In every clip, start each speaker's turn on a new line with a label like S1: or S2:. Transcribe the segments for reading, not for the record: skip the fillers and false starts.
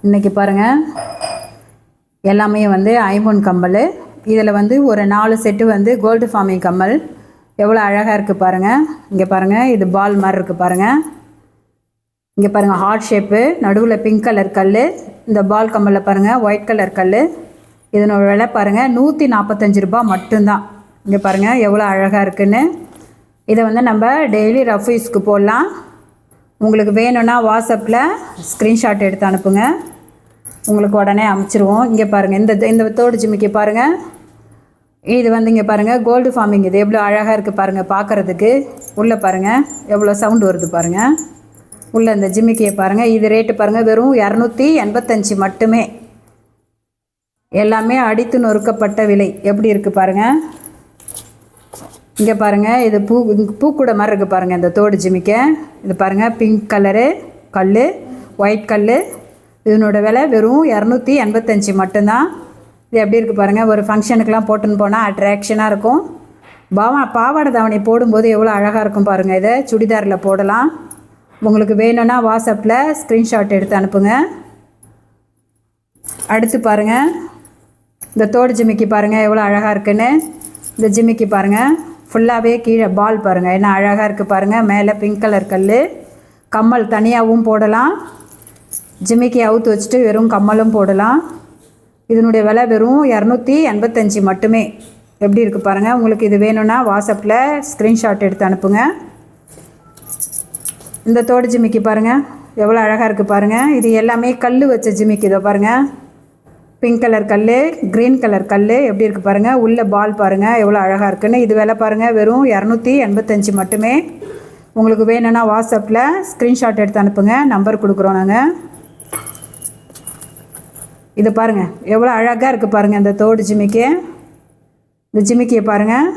S1: இன்றைக்கி பாருங்கள், எல்லாமே வந்து ஐம்பொன் கம்மல். இதில் வந்து ஒரு 4 செட்டு வந்து கோல்டு ஃபார்மிங் கம்மல். எவ்வளோ அழகாக இருக்குது பாருங்கள். இங்கே பாருங்கள், இது பால் மாதிரி இருக்குது பாருங்கள். இங்கே பாருங்கள், ஹார்ட் ஷேப்பு, நடுவில் பிங்க் கலர் கல். இந்த பால் கம்மலில் பாருங்கள், ஒயிட் கலர் கல். இதனோட விலை பாருங்கள் 145 ரூபா மட்டும்தான். இங்கே பாருங்கள் எவ்வளோ அழகாக இருக்குன்னு. இதை வந்து நம்ம டெய்லி ரஃப் யூஸ்க்கு போடலாம். உங்களுக்கு வேணும்னா வாட்ஸ்அப்பில் ஸ்க்ரீன்ஷாட் எடுத்து அனுப்புங்க, உங்களுக்கு உடனே அனுப்பிச்சிருவோம். இங்கே பாருங்கள், இந்த தோடு ஜிமிக்கி பாருங்கள். இது வந்து இங்கே பாருங்கள் கோல்டு ஃபார்மிங். இது எவ்வளோ அழகாக இருக்குது பாருங்கள் பார்க்குறதுக்கு. உள்ளே பாருங்கள் எவ்வளோ சவுண்டு வருது பாருங்கள். உள்ளே இந்த ஜிமிக்கியை பாருங்கள். இது ரேட்டு பாருங்கள் வெறும் 285 மட்டுமே. எல்லாமே அடித்து நொறுக்கப்பட்ட விலை. எப்படி இருக்குது பாருங்கள். இங்கே பாருங்கள், இது பூக்கூட மாதிரி இருக்குது பாருங்கள் இந்த தோடு ஜிமிக்கை. இது பாருங்கள், பிங்க் கலரு கல், ஒயிட் கல். இதனோட விலை வெறும் 285 மட்டும்தான். இது எப்படி இருக்குது பாருங்கள். ஒரு ஃபங்க்ஷனுக்கெலாம் போட்டுன்னு போனால் அட்ராக்ஷனாக இருக்கும். பாவாடை தாவணி போடும்போது எவ்வளோ அழகாக இருக்கும் பாருங்கள். இதை சுடிதாரில் போடலாம். உங்களுக்கு வேணும்னா வாட்ஸ்அப்பில் ஸ்க்ரீன்ஷாட் எடுத்து அனுப்புங்க. அடுத்து பாருங்கள், இந்த தோடு ஜிமிக்கி பாருங்கள் எவ்வளோ அழகாக இருக்குன்னு. இந்த ஜிமிக்கி பாருங்கள் ஃபுல்லாகவே கீழே பால் பாருங்கள் என்ன அழகாக இருக்குது பாருங்கள். மேலே பிங்க் கலர் கல். கம்மல் தனியாகவும் போடலாம், ஜிமிக்கி அவுத்து வச்சுட்டு வெறும் கம்மலும் போடலாம். இதனுடைய விலை வெறும் 285 மட்டுமே. எப்படி இருக்குது பாருங்கள். உங்களுக்கு இது வேணும்னா வாட்ஸ்அப்பில் ஸ்க்ரீன்ஷாட் எடுத்து அனுப்புங்க. இந்த தோடு ஜிமிக்கி பாருங்கள் எவ்வளோ அழகாக இருக்குது பாருங்கள். இது எல்லாமே கல் வச்ச ஜிமிக்கி. இதோ பாருங்கள், பிங்க் கலர் கல், க்ரீன் கலர் கல். எப்படி இருக்குது பாருங்கள். உள்ள பால் பாருங்கள் எவ்வளோ அழகாக இருக்குன்னு. இது விலை பாருங்கள் வெறும் 285 மட்டுமே. உங்களுக்கு வேணும்னா வாட்ஸ்அப்பில் ஸ்க்ரீன்ஷாட் எடுத்து அனுப்புங்க, நம்பர் கொடுக்குறோம் நாங்கள். இது பாருங்கள் எவ்வளோ அழகாக இருக்குது பாருங்கள் இந்த தோடு ஜிமிக்கி. இந்த ஜிமிக்கியை பாருங்கள்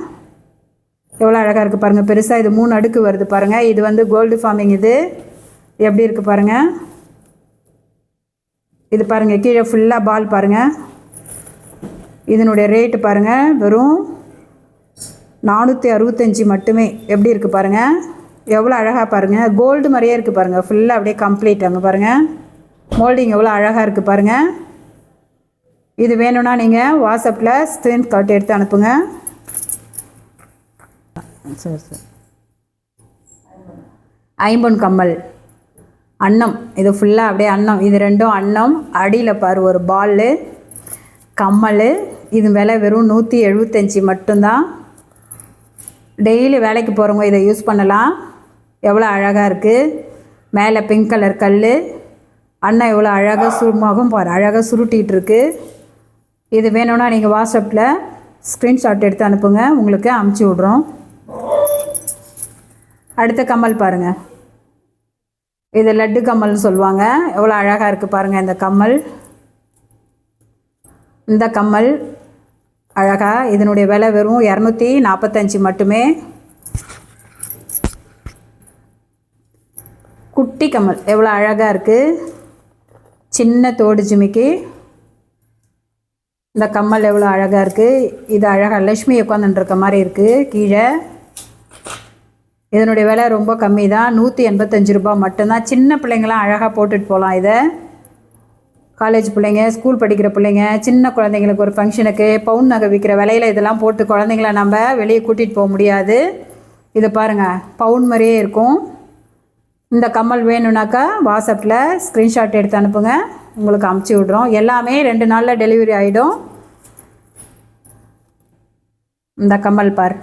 S1: எவ்வளோ அழகாக இருக்குது பாருங்கள். பெருசாக இது 3 அடுக்கு வருது பாருங்கள். இது வந்து கோல்டு ஃபார்மிங். இது எப்படி இருக்குது பாருங்கள். இது பாருங்கள் கீழே ஃபுல்லாக பால் பாருங்கள். இதனுடைய ரேட்டு பாருங்கள் வெறும் 465 மட்டுமே. எப்படி இருக்குது பாருங்கள். எவ்வளோ அழகாக பாருங்கள். கோல்டு மாதிரியே இருக்குது பாருங்கள். ஃபுல்லாக அப்படியே கம்ப்ளீட். அங்கே பாருங்கள் மோல்டிங் எவ்வளோ அழகாக இருக்குது பாருங்கள். இது வேணும்னா நீங்கள் வாட்ஸ்அப்பில் ஸ்க்ரீன்ஷாட் எடுத்து அனுப்புங்க. சரி ஐம்பொன் கம்மல் அன்னம். இது ஃபுல்லாக அப்படியே அன்னம். இது ரெண்டும் அன்னம். அடியில் பாரு ஒரு பால் கம்மல். இது விலை வெறும் 175 மட்டும்தான். டெய்லி வேலைக்கு போகிறவங்க இதை யூஸ் பண்ணலாம். எவ்வளோ அழகாக இருக்குது. மேலே பிங்க் கலர் கல். அண்ணன் எவ்வளோ அழகாக சுருமாகவும் பாரு அழகாக சுருட்டிகிட்டு இருக்கு. இது வேணும்னா நீங்கள் வாட்ஸ்அப்பில் ஸ்க்ரீன்ஷாட் எடுத்து அனுப்புங்க, உங்களுக்கு அமுச்சு விட்றோம். அடுத்த கம்மல் பாருங்கள். இது லட்டு கம்மல்னு சொல்லுவாங்க. எவ்வளோ அழகாக இருக்குது பாருங்கள் இந்த கம்மல். இந்த கம்மல் அழகாக. இதனுடைய விலை வெறும் 245 மட்டுமே. குட்டி கம்மல் எவ்வளோ அழகாக இருக்குது. சின்ன தோடு ஜிமிக்கி. இந்த கம்மல் எவ்வளோ அழகாக இருக்குது. இது அழகாக லக்ஷ்மி உட்காந்துருக்க மாதிரி இருக்குது கீழே. இதனுடைய விலை ரொம்ப கம்மி தான், 185 ரூபா மட்டும்தான். சின்ன பிள்ளைங்களாம் அழகாக போட்டுட்டு போகலாம். இதை காலேஜ் பிள்ளைங்க, ஸ்கூல் படிக்கிற பிள்ளைங்க, சின்ன குழந்தைங்களுக்கு ஒரு ஃபங்க்ஷனுக்கு பவுன் நகை விற்கிற விலையில் இதெல்லாம் போட்டு குழந்தைங்கள நம்ம வெளியே கூட்டிகிட்டு போக முடியாது. இது பாருங்கள் பவுன் மாதிரியே இருக்கும். இந்த கம்மல் வேணும்னாக்கா வாட்ஸ்அப்பில் ஸ்க்ரீன்ஷாட் எடுத்து அனுப்புங்க, உங்களுக்கு அமுச்சு விட்றோம். எல்லாமே 2 நாளில் டெலிவரி ஆகிடும். இந்த கம்மல் பார்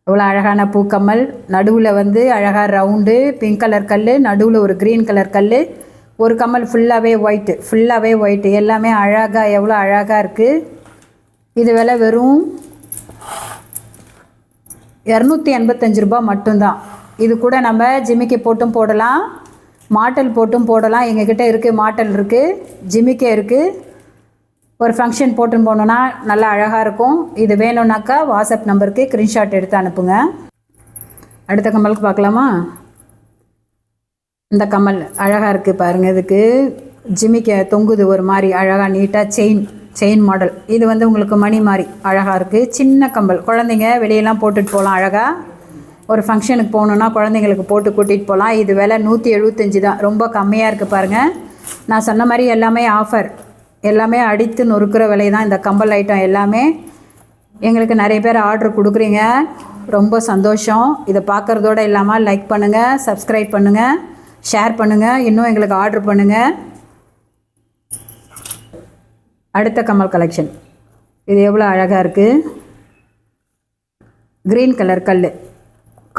S1: எவ்வளோ அழகான பூக்கம்மல். நடுவில் வந்து அழகாக ரவுண்டு பிங்க் கலர் கல், நடுவில் ஒரு க்ரீன் கலர் கல். ஒரு கம்மல் ஃபுல்லாகவே ஒயிட்டு. எல்லாமே அழகாக எவ்வளோ அழகாக இருக்குது. இது விலை வெறும் 285 ரூபா மட்டும்தான். இது கூட நம்ம ஜிமிக்கி போட்டும் போடலாம், மாட்டல் போட்டும் போடலாம். எங்ககிட்ட இருக்குது, மாட்டல் இருக்குது, ஜிமிக்கி இருக்குது. ஒரு ஃபங்க்ஷன் போட்டுன்னு போனோன்னா நல்லா அழகாக இருக்கும். இது வேணும்னாக்கா வாட்ஸ்அப் நம்பருக்கு ஸ்க்ரீன்ஷாட் எடுத்து அனுப்புங்க. அடுத்த கம்மலுக்கு பார்க்கலாமா. இந்த கம்மல் அழகாக இருக்குது பாருங்கள். இதுக்கு ஜிமிக்கி தொங்குது ஒரு மாதிரி அழகாக நீட்டாக செயின் மாடல். இது வந்து உங்களுக்கு மணி மாதிரி அழகாக இருக்குது. சின்ன கம்பல், குழந்தைங்க வெளியெல்லாம் போட்டுட்டு போகலாம். அழகாக ஒரு ஃபங்க்ஷனுக்கு போகணுன்னா குழந்தைங்களுக்கு போட்டு கூட்டிகிட்டு போகலாம். இது விலை 175 தான், ரொம்ப கம்மியாக இருக்குது பாருங்கள். நான் சொன்ன மாதிரி எல்லாமே ஆஃபர், எல்லாமே அடித்து நொறுக்கிற விலை தான் இந்த கம்பல் ஐட்டம் எல்லாமே. எங்களுக்கு நிறைய பேர் ஆர்டர் கொடுக்குறீங்க, ரொம்ப சந்தோஷம். இதை பார்க்குறதோடு இல்லாமல் லைக் பண்ணுங்கள், சப்ஸ்கிரைப் பண்ணுங்கள், ஷேர் பண்ணுங்கள், இன்னும் எங்களுக்கு ஆர்டர் பண்ணுங்கள். அடுத்த கம்மல் கலெக்ஷன், இது எவ்வளோ அழகாக இருக்குது. க்ரீன் கலர் கல்,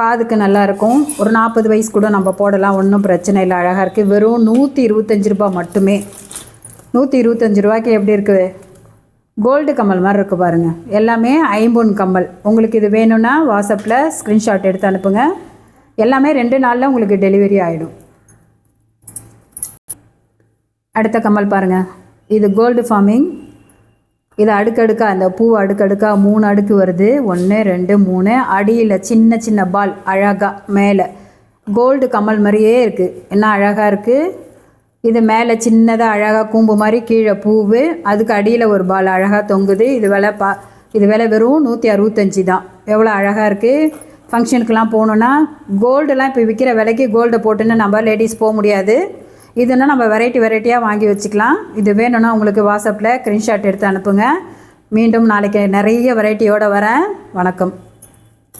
S1: காதுக்கு நல்லாயிருக்கும். ஒரு 40 வயசு கூட நம்ம போடலாம், ஒன்றும் பிரச்சனை இல்லை. அழகாக இருக்குது. வெறும் 125 ரூபா மட்டுமே. 125 ரூபாய்க்கு எப்படி இருக்குது? கோல்டு கம்மல் மாதிரி இருக்குது பாருங்கள். எல்லாமே ஐம்பொன் கம்மல். உங்களுக்கு இது வேணும்னா வாட்ஸ்அப்பில் ஸ்க்ரீன்ஷாட் எடுத்து அனுப்புங்க. எல்லாமே 2 நாளில் உங்களுக்கு டெலிவரி ஆகிடும். அடுத்த கம்மல் பாருங்கள், இது கோல்டு ஃபார்மிங். இது அடுக்கடுக்காக, அந்த பூ அடுக்கடுக்காக 3 அடுக்கு வருது. 1 2 3. அடியில் சின்ன சின்ன பால் அழகாக, மேலே கோல்டு கம்மல் மாதிரியே இருக்குது. என்ன அழகாக இருக்குது. இது மேலே சின்னதாக அழகாக கூம்பு மாதிரி, கீழே பூவு, அதுக்கு அடியில் ஒரு பால் அழகாக தொங்குது. இது விலை வெறும் 165 தான். எவ்வளோ அழகாக இருக்குது. ஃபங்க்ஷனுக்கெலாம் போகணுன்னா கோல்டெலாம் இப்போ விற்கிற விலைக்கு கோல்டை போட்டுன்னு நம்ம லேடிஸ் போக முடியாது. இதுன்னா நம்ம வெரைட்டியாக வாங்கி வச்சுக்கலாம். இது வேணும்னா உங்களுக்கு வாட்ஸ்அப்பில் ஸ்க்ரீன்ஷாட் எடுத்து அனுப்புங்க. மீண்டும் நாளைக்கு நிறைய வெரைட்டியோடு வரேன். வணக்கம்.